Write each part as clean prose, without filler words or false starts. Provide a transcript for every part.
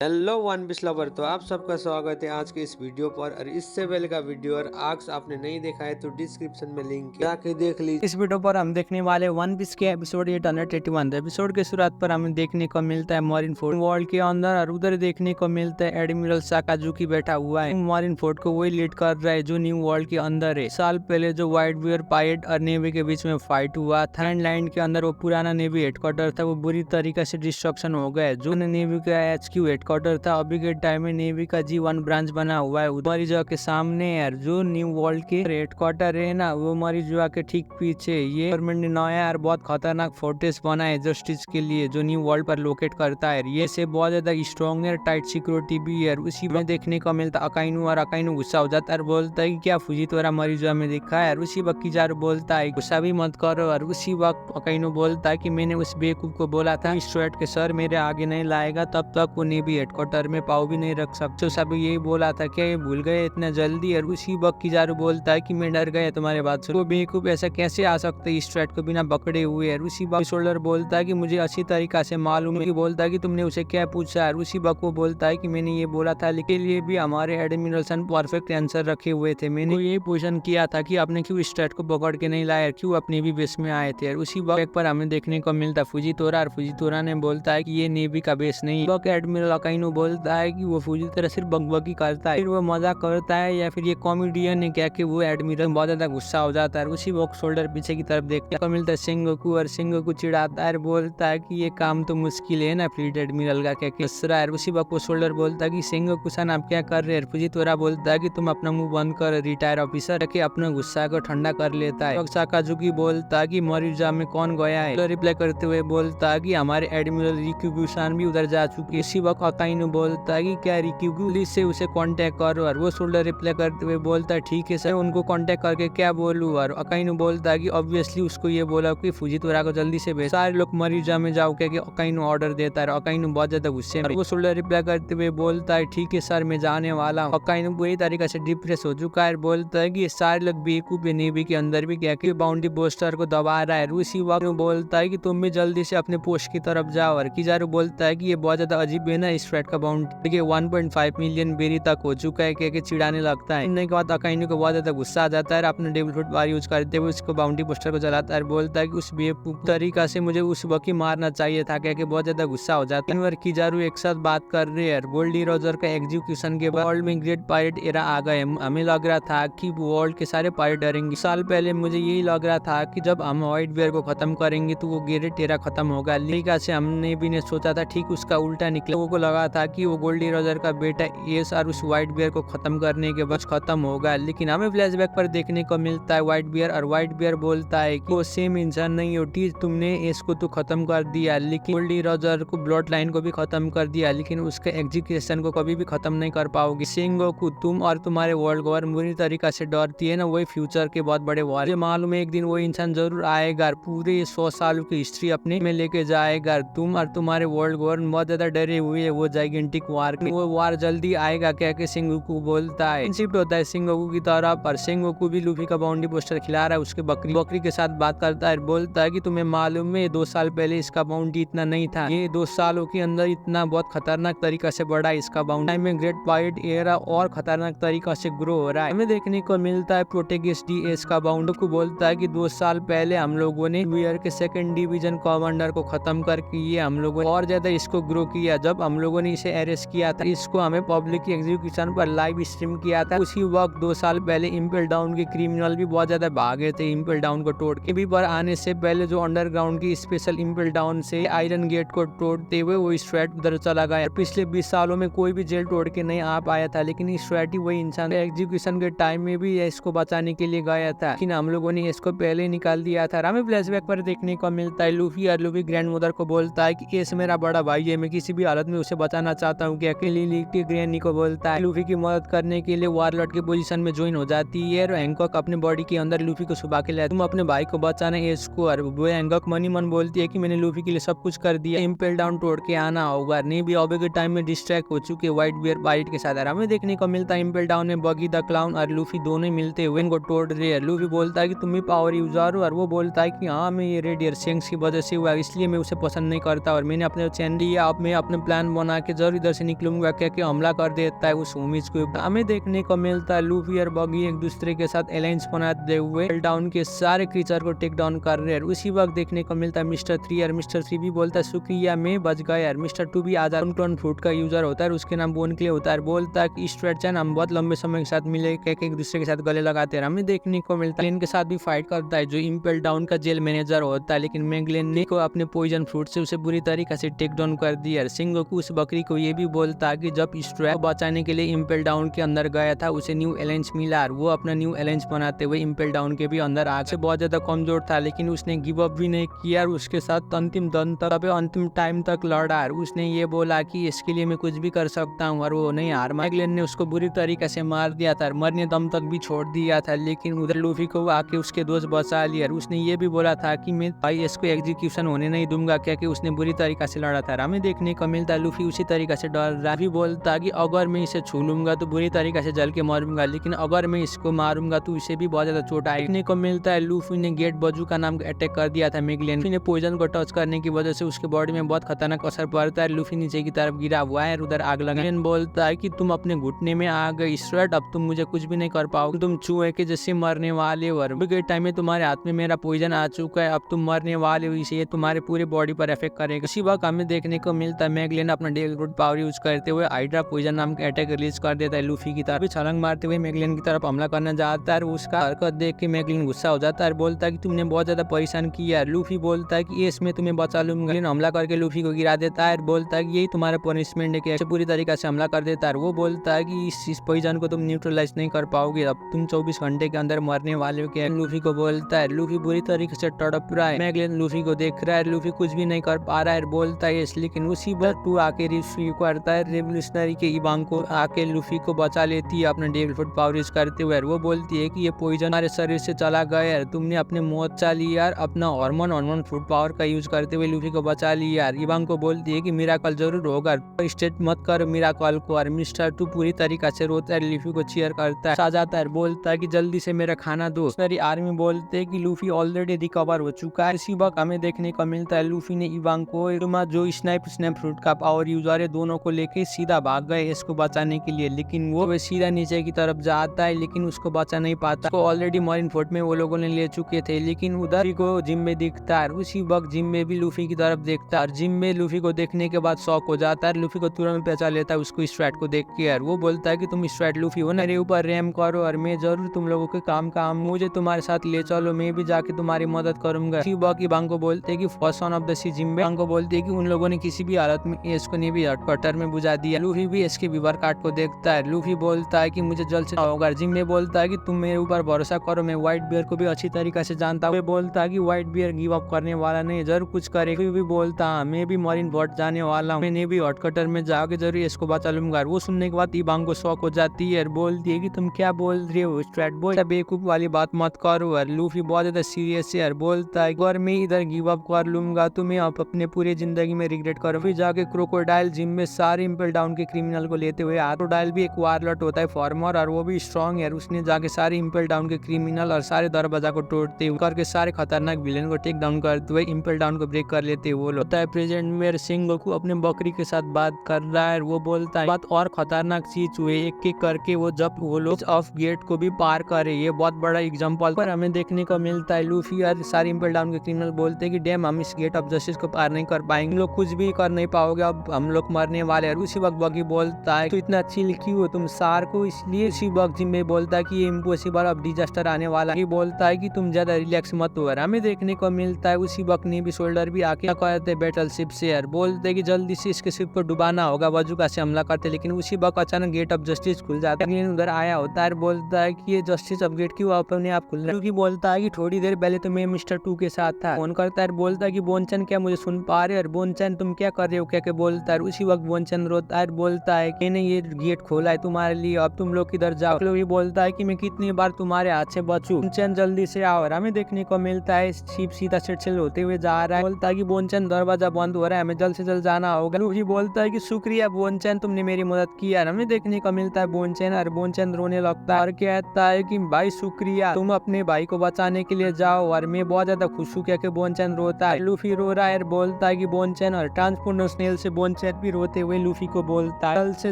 Hello one piece lover, तो आप सबका स्वागत है आज के इस वीडियो पर। और इससे पहले का वीडियो और आज आपने नहीं देखा है तो डिस्क्रिप्शन में लिंक है, जाके देख लीजिए। इस वीडियो पर हम देखने वाले वन पीस के एपिसोड 881। एपिसोड के शुरुआत पर हमें देखने को मिलता है मरीन फोर्ट वर्ल्ड के अंदर, और उधर देखने को मिलता है एडमिरल साकाजुकी बैठा हुआ है। मरीन फोर्ट को वही लीड कर रहा है जो न्यू वर्ल्ड के अंदर है। साल पहले जो व्हाइट बियर पायरेट और नेवी के बीच में फाइट हुआ था लैंड के अंदर, वो पुराना नेवी हेडक्वार्टर था, वो बुरी तरीके से डिस्ट्रक्शन हो गया। जो नेवी का HQ हेडक्वार्टर था, अभी के टाइम में नेवी का G1 ब्रांच बना हुआ है मरीजुआ के सामने। यार जो न्यू वर्ल्ड के हेडक्वार्टर है ना, वो मरीजुआ के ठीक पीछे ये गवर्नमेंट ने नया और बहुत खतरनाक फोर्ट्रेस बना है जस्टिस के लिए, जो न्यू वर्ल्ड पर लोकेट करता है। ये से बहुत ज्यादा स्ट्रॉन्ग है, टाइट सिक्योरिटी भी है। उसी में देखने को मिलता अकाइनू, और अकाइनू गुस्सा हो जाता है और बोलता है कि क्या फुजीतोरा मरीजुआ में देखा है। और उसी वक्त किजारू बोलता है गुस्सा भी मत करो। और उसी वक्त अकाइनू बोलता है कि मैंने उस बेवकूफ को बोला था स्ट्रेट के सर मेरे आगे नहीं लाएगा, तब तक वो नेवी हेडक्वार्टर में पाव भी नहीं रख सकते। सब यही बोला था, क्या ये भूल गए इतना जल्दी। और उसी वक्त किजारू बोलता है कि मैं डर गया तुम्हारे बात से, वो बेवकूफ ऐसा कैसे आ सकते स्ट्रेट को बिना पकड़े हुए। है उसी वक्त शोल्डर बोलता है कि मुझे अच्छी तरीका से मालूम है। बोलता है कि तुमने उसे क्या पूछा। और उसी वक्त वो बोलता है कि मैंने ये बोला था, लेकिन लिए भी हमारे एडमिरल सन परफेक्ट आंसर रखे हुए थे। मैंने ये क्वेश्चन किया था कि आपने क्यों स्ट्रेट को पकड़ के नहीं लाया, क्यों अपने भी बेस में आए थे। और उसी वक्त पर हमें देखने को मिलता फुजीतोरा, और फुजीतोरा ने बोलता है कि ये नेवी का बेस नहीं। वक्त एडमिरल अकाइनो बोलता है कि वो फुजीतोरा सिर्फ बकबकी करता है, फिर वो मजाक करता है या फिर ये कॉमेडियन है क्या, कि वो एडमिरल बहुत ज्यादा गुस्सा हो जाता है। उसी वक्त शोल्डर पीछे की तरफ देखने को मिलता है सेंगोकू, और सेंगोकू चिढ़ाता है, बोलता है कि ये काम तो मुश्किल है ना फ्लीट एडमिरल का, क्या किसरा है। उसी वक्त वो शोल्डर बोलता है कि सेंगोकू सन आप क्या कर रहे हैं। फुजीतोरा बोलता है कि तुम अपना मुंह बंद कर, रिटायर ऑफिसर के अपना गुस्सा को ठंडा कर लेता है। साकाजुकी बोलता है कि मरीजा में कौन गया है। रिप्लाई करते हुए बोलता है कि हमारे एडमिरल रिक्यूगू सन भी उधर जा चुके। इसी वक्त अकाइनो बोलता है कि क्या रिक्यूगू से उसे कांटेक्ट करो। और वो शोल्डर रिप्लाई करते हुए बोलता है ठीक है सर, उनको कांटेक्ट करके क्या बोलूं। और अकाइनो बोलता है कि ऑब्वियसली उसको ये बोला कि फुजीतोरा को जल्दी से भेज, सारे लोग मरीजा में जाओ, क्या अकाइनो ऑर्डर देता है। अकाइनो बहुत ज्यादा गुस्से में, वो शोल्डर रिप्लाई करते हुए बोलता है ठीक है सर मैं जाने वाला हूँ। अकाइनो पूरी तरीके से डिप्रेस हो चुका है, बोलता है कि ये सारे लोग बेवकूफ है नेवी के अंदर भी, क्या कि बाउंड्री पोस्टर को दबा रहा है। उसी वक्त बोलता है कि तुम भी जल्दी से अपने पोस्ट की तरफ जाओ। और किजारू बोलता है कि ये बहुत ज्यादा अजीब है ना, स्ट्रेट का बाउंड्री 1.5 मिलियन बेरी तक हो चुका है, क्या चिढ़ाने लगता है। इनके बाद अकाइनो को बहुत ज्यादा गुस्सा आ जाता है, अपने डेविल फ्रूट बार यूज करते हुए उसको बाउंड्री पोस्टर को जलाता है, बोलता है कि उस बेवकूफ तरीका से मुझे उस वक्त ही मारना चाहिए था, क्या बहुत ज्यादा गुस्सा हो जाता है। और किजारू एक साथ बात कर रहे हैं। गोल्डी रोजर का एग्जीक्यूशन के बाद वर्ल्ड में ग्रेट पायरेट एरा आ गए। हमें लग रहा था कि वर्ल्ड के सारे पायरेट डरेंगे। साल पहले मुझे यही लग रहा था कि जब हम व्हाइट बियर को खत्म करेंगे तो वो ग्रेट एरा खत्म होगा, लेकिन से हमने भी नहीं सोचा था, ठीक उसका उल्टा निकला। लोगों को लगा था कि वो गोल्डी रोजर का बेटा एस और उस व्हाइट बियर को खत्म करने के बाद खत्म होगा, लेकिन हमें फ्लैशबैक पर देखने को मिलता है व्हाइट बियर। और व्हाइट बियर बोलता है कि वो सेम इंसान नहीं होती, तुमने एस को तो खत्म कर दिया, लेकिन गोल्डी रोजर को ब्लड लाइन को भी खत्म कर दिया, लेकिन उसके एग्जीक्यूशन को कभी भी खत्म नहीं कर पाओगी। सेंगोकू तुम और तुम्हारे वर्ल्ड वॉर बुरी तरीका से डरती है ना, वही फ्यूचर के बहुत बड़े वॉर। मुझे मालूम है एक दिन वो इंसान जरूर आएगा, पूरे 100 सालों की हिस्ट्री अपने में लेके जाएगा। तुम और तुम्हारे वर्ल्ड वॉर बहुत ज्यादा डरे हुए है वो जाइगेंटिक वार, वो वार जल्दी आएगा, क्या कि सेंगोकू बोलता है। शिफ्ट होता है सेंगोकू की तरफ, और सेंगोकू भी लूफी का बाउंड्री पोस्टर खिला रहा है उसके बकरी के साथ बात करता है, बोलता है कि तुम्हें मालूम है 2 साल पहले इसका बाउंड्री इतना नहीं था, ये 2 सालों के अंदर इतना बहुत खतरनाक तरीका से बढ़ा इसका बाउंड्री में। ग्रेट पायरेट एरा और खतरनाक तरीका से ग्रो हो रहा है। हमें देखने को मिलता है प्रोटेगिस DS का बाउंड्री को बोलता है कि 2 साल पहले हम लोगों ने वियर के 2nd डिवीजन कमांडर को खत्म करके ये हम लोगों ने और ज्यादा इसको ग्रो किया। जब हम लोगों ने इसे अरेस्ट किया था, इसको हमें पब्लिक एग्जीक्यूशन पर लाइव स्ट्रीम किया था। उसी वक्त 2 साल पहले इम्पेल डाउन के क्रिमिनल भी बहुत ज्यादा भागे थे इम्पेल डाउन को तोड़ के भी, पर आने से पहले जो अंडरग्राउंड की स्पेशल इम्पेल डाउन से आयरन गेट को तोड़ते हुए वो स्ट्रेट उधर चला गया। पिछले 20 सालों में कोई भी जेल तोड़ के नहीं आ पाया था, लेकिन स्ट्रेट ही वही इंसान एग्जीक्यूशन के टाइम में भी इसको बचाने के लिए गया था, लेकिन हम लोगों ने इसको पहले निकाल दिया था। हमें फ्लैशबैक पर देखने को मिलता है लूफी, और लूफी ग्रैंड मदर को बोलता है कि एस मेरा बड़ा भाई है, मैं किसी भी हालत में उसे बचाना चाहता हूँ, कि अकेली लिखी ग्रैनी को बोलता है लूफी की मदद करने के लिए वारलॉर्ड की पोजीशन में ज्वाइन हो जाती है। और हैंकॉक अपने बॉडी के अंदर लूफी को छुपा के लाया, तुम अपने भाई को बचाना है इसको। और वो हैंकॉक मनी मन बोलती है कि मैंने लूफी के लिए सब कुछ कर दिया, इम्पेल डाउन तोड़ के आना होगा। नहीं भी अबे के टाइम में डिस्ट्रैक्ट हो चुके व्हाइट बियर पायरेट के साथ। हमें देखने को मिलता है इम्पेल डाउन में बगी द क्लाउन और लूफी दोनों मिलते हुए इनको तोड़ रहे हैं। लूफी बोलता है कि तुम भी पावर यूजर हो, और वो बोलता है कि हाँ मैं ये रेडियर सेंस की वजह से हुआ, इसलिए मैं उसे पसंद नहीं करता, और मैंने अपने चैन लिया, अब मैं अपने प्लान बना बना के जरूर इधर से निकलूंगा कह के हमला कर देता है उस उम्मीद को। हमें देखने को मिलता है लूफी और बगी एक दूसरे के साथ अलायंस बनाते हुए डाउन के सारे क्रीचर को टेक डाउन कर रहे हैं। उसी वक्त देखने को मिलता है मिस्टर 3 और मिस्टर 3 भी बोलता है शुक्रिया मैं बच गया यार। मिस्टर 2 भी आधा क्लोन फ्रूट का यूजर होता है, उसके नाम बोन के लिए होता है, बोलता है कि स्ट्रेटचन हम बहुत लंबे समय के साथ मिले कह के एक दूसरे के साथ गले लगाते हैं। हमें देखने को मिलता है इनके साथ भी फाइट करता है जो इम्पेल डाउन का जेल मैनेजर होता है, लेकिन मैगलेन ने को अपने पॉइजन फ्रूट से उसे बुरी तरीके से टेक डाउन कर दिया। सिंगोकू उस बकरी को ये भी बोलता है कि जब स्ट्रैप बचाने के लिए इम्पेल डाउन के अंदर गया था उसे न्यू अलायंस मिला और वो अपना न्यू अलायंस बनाते हुए इम्पेल डाउन के भी अंदर आग से बहुत ज्यादा कमजोर था, लेकिन उसने गिव अप भी नहीं किया और उसके साथ अंतिम दम तक अंतिम टाइम तक लड़ा। उसने ये बोला कि इसके लिए मैं कुछ भी कर सकता हूँ और वो नहीं हार। मैगलेन ने उसको बुरी तरीके से मार दिया था, मरने दम तक भी छोड़ दिया था, लेकिन उधर लूफी को आके उसके दोस्त बचा लिया। उसने ये भी बोला था कि मैं भाई इसको एग्जीक्यूशन होने नहीं दूंगा क्योंकि उसने बुरी तरीके से लड़ा था। हमें देखने को मिलता है लूफी उसी तरीके से डर रहा भी बोलता कि अगर मैं इसे छू लूंगा तो बुरी तरीके से जल के मारूंगा, लेकिन अगर मैं इसको मारूंगा तो इसे भी बहुत ज्यादा चोट आएगी। देखने को मिलता है लूफी ने गेट बजू का नाम अटैक कर दिया था मैगलेन ने पॉइजन को टच करने की वजह से उसके बॉडी में बहुत खतरनाक असर पड़ता है। लूफी नीचे की तरफ गिरा हुआ है और उधर आग लगा। बोलता है कि तुम अपने घुटने में आ गए स्ट्रेट, अब तुम मुझे कुछ भी नहीं कर पाओगे, तुम चूहे के जैसे मरने वाले हो। अभी के टाइम में तुम्हारे हाथ में मेरा पॉइजन आ चुका है, अब तुम मरने वाले हो, इसे तुम्हारे पूरे बॉडी पर इफेक्ट करेगा। इसी वक्त हमें देखने को मिलता है मैगलेन अपना डेल रूट पावर यूज करते हुए हाइड्रा पॉइजन नाम का अटैक रिलीज कर देता है लूफी की तरफ। छलांग मारते हुए मैगलेन की तरफ हमला करना चाहता है। उसका हरकत देख के मैगलेन गुस्सा हो जाता है, बोलता है कि तुमने बहुत ज्यादा परेशान किया। लूफी बोलता है कि इसमें तुम्हें बचा लूंगा, हमला करके लूफी को गिरा देता है, बोलता है कि यही तुम्हारा पनिशमेंट है कि पूरी तरीके से हमला कर देता है। वो बोलता है कि इस पॉइजन को तुम न्यूट्रलाइज नहीं कर पाओगे, अब तुम 24 घंटे के अंदर मरने वाले हो। क्या लूफी को बोलता है। लूफी बुरी तरीके से तड़प रहा है, मैगलेन लूफी को देख रहा है, लूफी कुछ भी नहीं कर पा रहा है, बोलता है लेकिन उसी वक्त तू आके रिसीव करता है रेवोल्यूशनरी के इवांग को आके लूफी को बचा लेती है अपना डेविल फुट पावर यूज करते हुए। वो बोलती है कि ये पॉइजन हमारे शरीर से चला गया है, तुमने अपने मौत चा लिया यार, अपना हार्मोन फुट पावर का यूज करते हुए लूफी को बचा लिया यार। इवांग को बोलती है कि मिराकल जरूर होगा, स्टेट मत कर मिराकल को। और मिस्टर 2 पूरी तरीके से रोता है, लूफी को चीयर करता है, जाता है, बोलता है कि जल्दी से मेरा खाना दो। सारी आर्मी बोलते है कि लूफी ऑलरेडी रिकवर हो चुका है। इसी वक्त हमें देखने को मिलता है लूफी ने इवांग को जो स्नैप फ्रूट का पावर यूजर है दोनों को लेके सीधा भाग गए इसको बचाने के लिए, लेकिन वो सीधा नीचे की तरफ जाता है, लेकिन उसको बचा नहीं पाता। उसको ऑलरेडी मरीन फोर्ट में वो लोगों ने ले चुके थे, लेकिन उधर को जिम में दिखता है। उसी वक्त जिम में भी लूफी की तरफ देखता है और जिम में लूफी को देखने के बाद शॉक हो जाता है। लूफी को तुरंत पहचान लेता है उसको स्ट्रैट को देख के। वो बोलता है कि तुम स्ट्रैट लूफी हो ना, मेरे ऊपर रैम करो और मैं जरूर तुम लोगों के काम मुझे तुम्हारे साथ ले चलो, मैं भी जाके तुम्हारी मदद करूंगा। इसी वक्त इवांग को बोलते है कि फर्स्ट वन ऑफ द सी जिम्बे को बोलते है कि उन लोगों ने किसी भी हालत में इसको नहीं भी हेडक्वार्टर में बुझा दिया। लूफी भी इसके विवर कार्ड को देखता है। लूफी बोलता है कि मुझे जल्द से होगा। जिम्बे बोलता है कि तुम मेरे ऊपर भरोसा करो, मैं व्हाइट बियर को भी अच्छी तरीके से जानता हूँ। बोलता है कि व्हाइट बियर गिव अप करने वाला नहीं, जरूर कुछ करेगा। भी बोलता है मैं भी मरीन फोर्ट जाने वाला हूँ, मैं भी हेडक्वार्टर में जाके जरूर इसको बचा लूंगा। वो सुनने के बाद इवांग को शौक हो जाती है और बोलती है कि तुम क्या बोल रहे हो स्ट्रैट बॉय, बेवकूफ वाली बात मत करो। और लूफी बहुत ज्यादा सीरियस है और बोलता है अगर मैं इधर गिव अप कर लूंगा तो मैं अपने पूरी जिंदगी में रिग्रेट करूँ। फिर जाके क्रोकोडाइल जिम में सारे इम्पेल डाउन के क्रिमिनल को लेते हुए, क्रोकोडाइल भी एक वारलॉट होता है फॉर्मर और वो भी स्ट्रॉन्ग है। उसने जाके सारे इम्पेल डाउन के क्रिमिनल और सारे दरवाजा को तोड़ते हुए करके सारे खतरनाक विलेन को टेक डाउन करते हुए इम्पेल डाउन को ब्रेक कर लेते हुए होता है। प्रेजेंट में सिंगोकू अपने बकरी के साथ बात कर रहा है। वो बोलता है बात और खतरनाक चीज हुए एक एक करके वो जब वो लोग ऑफ गेट को भी पार करे, ये बहुत बड़ा एग्जांपल पर हमें देखने को मिलता है। लूफी और सारे इम्पेल डाउन के क्रिमिनल बोलते हैं कि डैम हम इस गेट ऑफ जस्टिस को पार नहीं कर पाएंगे, लोग कुछ भी कर नहीं पाओगे, अब हम लोग मरने वाले हैं। उसी वक्त बगी बोलता है तो इतना चिल क्यों हो तुम सार को, इसलिए उसी वक्त जिम्मे बोलता है कि ये इम्पॉसिबल, अब डिजास्टर आने वाला है। बोलता है कि तुम ज्यादा रिलैक्स मत हो। हमें देखने को मिलता है उसी वक्त नेवी सोल्डर भी आके कहते बैटल शिप से बोलते है कि जल्दी से इसके शिप को डुबाना होगा, बजूका से हमला करते। लेकिन उसी वक्त अचानक गेट ऑफ जस्टिस खुल जाता है, उधर आया होता है, बोलता है कि ये जस्टिस ऑफ गेट क्यों अपने आप खुल रहा है। बोलता है कि थोड़ी देर पहले तो मैं मिस्टर 2 के साथ था, फोन करता है, बोलता है कि बोनचन क्या मुझे सुन पा रहे, और बोनचन तुम क्या कर रहे हो क्या के बोलता है। उसी वक्त बोनचन रोता है, बोलता है कि नहीं ये गेट खोला है तुम्हारे लिए, अब तुम लोग किधर जाओ। लोग ये बोलता है कि मैं कितनी बार तुम्हारे हाथ से बचूं, बोनचन जल्दी से आओ। और हमें देखने को मिलता है शिप सीधा से होते हुए जा रहा है। बोलता है कि बोनचन दरवाजा बंद हो रहा है, हमें जल्द से जल्द जाना होगा। लूफी बोलता है कि शुक्रिया बोनचन, तुमने मेरी मदद की। हमें देखने को मिलता है बोनचन, और बोनचन रोने लगता है और कहता है कि भाई शुक्रिया, तुम अपने भाई को बचाने के लिए जाओ और मैं बहुत ज्यादा खुश हूँ। क्या बोनचन रोता है, लूफी रो रहा है, बोलता है कि बोनचन, और ट्रांसपोर्टर स्नेल से बोनचन बोनचैन भी रोते हुए लूफी को बोलता है जल्द से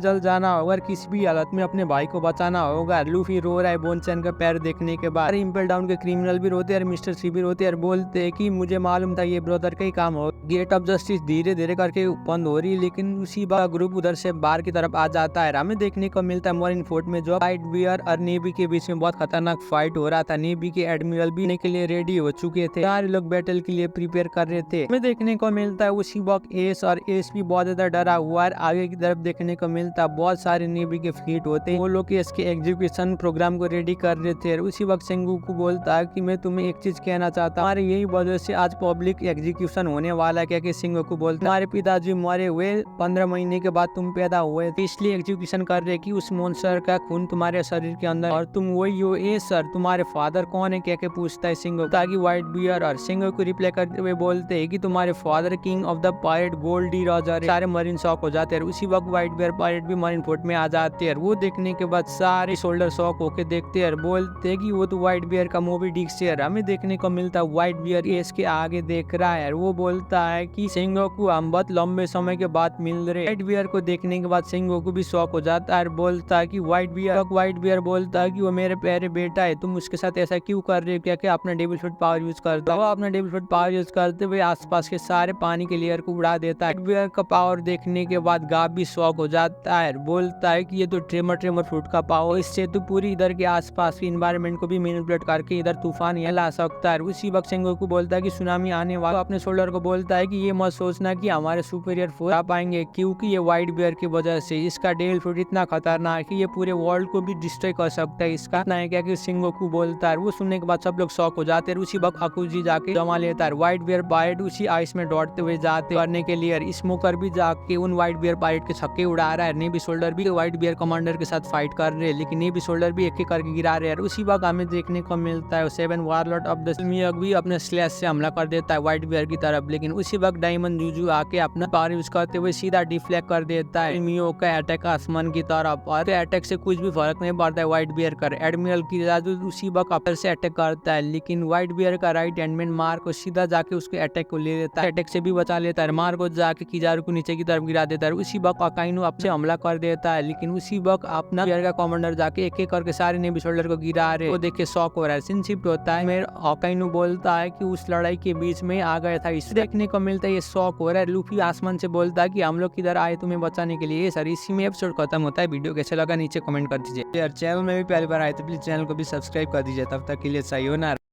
जल्द जाना होगा और किसी भी हालत में अपने भाई को बचाना होगा। लूफी रो रहा है बोनचैन का पैर देखने के बाद। इम्पल डाउन के क्रिमिनल भी रोते हैं और मिस्टर सी भी रोते हैं और बोलते हैं कि मुझे मालूम था ये ब्रदर का ही काम हो। गेट ऑफ जस्टिस धीरे धीरे करके बंद हो रही है, लेकिन उसी बार ग्रुप उधर से बाहर की तरफ आ जाता है। हमें देखने को मिलता है मरीन फोर्ट में जो वाइट बियर और नेवी के बीच में बहुत खतरनाक फाइट हो रहा था। नेवी के एडमिरल भी के लिए रेडी हो चुके थे, सारे लोग बैटल के लिए प्रिपेयर कर रहे थे। हमें देखने को मिलता है उसी वक्त एस और एस भी बहुत ज्यादा डरा हुआ है। आगे की तरफ देखने को मिलता है बहुत सारे नेवी के फ्लीट होते हैं, वो लोग इसके एग्जीक्यूशन प्रोग्राम को रेडी कर रहे थे। और उसी वक्त सेंगोकू बोलता है कि मैं तुम्हें एक चीज कहना चाहता हूँ, हमारे यही वजह से आज पब्लिक एग्जीक्यूशन होने वाला है। क्या सेंगोकू बोलता है हमारे पिताजी मरे हुए 15 महीने के बाद तुम पैदा हुए, इसलिए एग्जीक्यूशन कर रहे कि उस मॉन्स्टर का खून तुम्हारे शरीर के अंदर और तुम वही हो। ए सर तुम्हारे फादर कौन है, क्या पूछता है सेंगोकू। ताकि व्हाइट बियर और सेंगोकू रिप्लाई करते हुए बोलते हैं कि तुम्हारे father king of the pirate gold D Roger. सारे मरीन शॉक हो जाते हैं। उसी वक्त व्हाइट बियर पायरेट भी मरीन फोर्ट में आ जाते हैं। वो देखने के बाद सारे शोल्डर शॉक होके देखते हैं, बोलते हैं कि वो तो व्हाइट बियर का मोबी डिक से। हमें देखने को मिलता है व्हाइट बियर इसके आगे देख रहा है। वो बोलता है कि सेंगोकू हम बहुत लंबे समय के बाद मिल रहे। व्हाइट बियर को देखने के बाद सेंगोकू भी शॉक हो जाता है, बोलता है कि व्हाइट बियर बोलता है कि वो मेरे प्यारे बेटा है, तुम उसके साथ ऐसा क्यों कर रहे हो। क्या अपना डेविल फ्रूट पावर यूज करता है। वो अपना डेविल फ्रूट पावर यूज करते हुए आसपास के सारे पानी के लेयर को उड़ा देता है। बियर का पावर देखने के बाद गाब भी शॉक हो जाता है, बोलता है कि ये तो ट्रेमर फ्रूट का पावर, इससे तो पूरी इधर के आसपास की इन्वायरमेंट को भी मैनिपुलेट करके इधर तूफान ये ला सकता है। उसी वक्त सेंगोकू बोलता है कि सुनामी आने वाला। अपने शोल्डर को बोलता है कि ये मत सोचना कि हमारे सुपीरियर फोर्स आ पाएंगे, क्योंकि ये व्हाइट बियर की वजह से इसका डेविल फ्रूट इतना खतरनाक है कि ये पूरे वर्ल्ड को भी डिस्ट्रॉय कर सकता है। इसका ना है क्या कि सेंगोकू बोलता है। वो सुनने के बाद सब लोग शॉक हो जाते हैं। उसी वक्त अकुजी जाके जमा लेता है। व्हाइट बियर पायरेट उसी आइस में दौड़ते हुए जाते करने के लिए। स्मोकर भी जाके उन व्हाइट बियर पायरेट के छक्के उड़ा रहा है। नेवी सोल्डर भी व्हाइट बियर कमांडर के साथ फाइट कर रहे हैं, लेकिन नेवी सोल्डर भी एक एक करके गिरा रहे हैं। उसी वक्त हमें देखने को मिलता है 7 वारलॉर्ड ऑफ द मियक भी अपने स्लैश से हमला कर देता है व्हाइट बियर की तरफ, लेकिन उसी वक्त डायमंड जूजू आके अपना पावर यूज करते हुए सीधा डिफ्लेक्ट कर देता है मियो का अटैक आसमान की तरफ। और अटैक से कुछ भी फर्क नहीं पड़ता है व्हाइट बियर कर। एडमिरल की जादू उसी वक्त अपर से अटैक करता है, लेकिन व्हाइट बियर का राइट हैंडमैन मार को सीधा जाके उसके अटैक को ले लेता है। अटैक से भी बचा लेता है। मार को जाके किजारू को नीचे की तरफ गिरा देता है। उसी वक्त अकाइनो आपसे हमला कर देता है, लेकिन उसी वक्त अपना बियर का कमांडर जाके एक एक करके सारे नेवी सोल्डर को गिरा रहे। वो देख के शॉक हो रहा है। सीन शिफ्ट होता है। मेरे अकाइनो बोलता है कि उस लड़ाई के बीच में आ गया था, इसे देखने को मिलता है ये शॉक हो रहा है। लूफी आसमान से बोलता है कि हम लोग किधर आए तुम्हें बचाने के लिए। सर इसी में एपिसोड खत्म होता है। वीडियो कैसे लगा नीचे कमेंट कर दीजिए। यार चैनल में भी पहली बार आए तो प्लीज चैनल को भी सब्सक्राइब कर दीजिए। तब तक के लिए सही हो ना।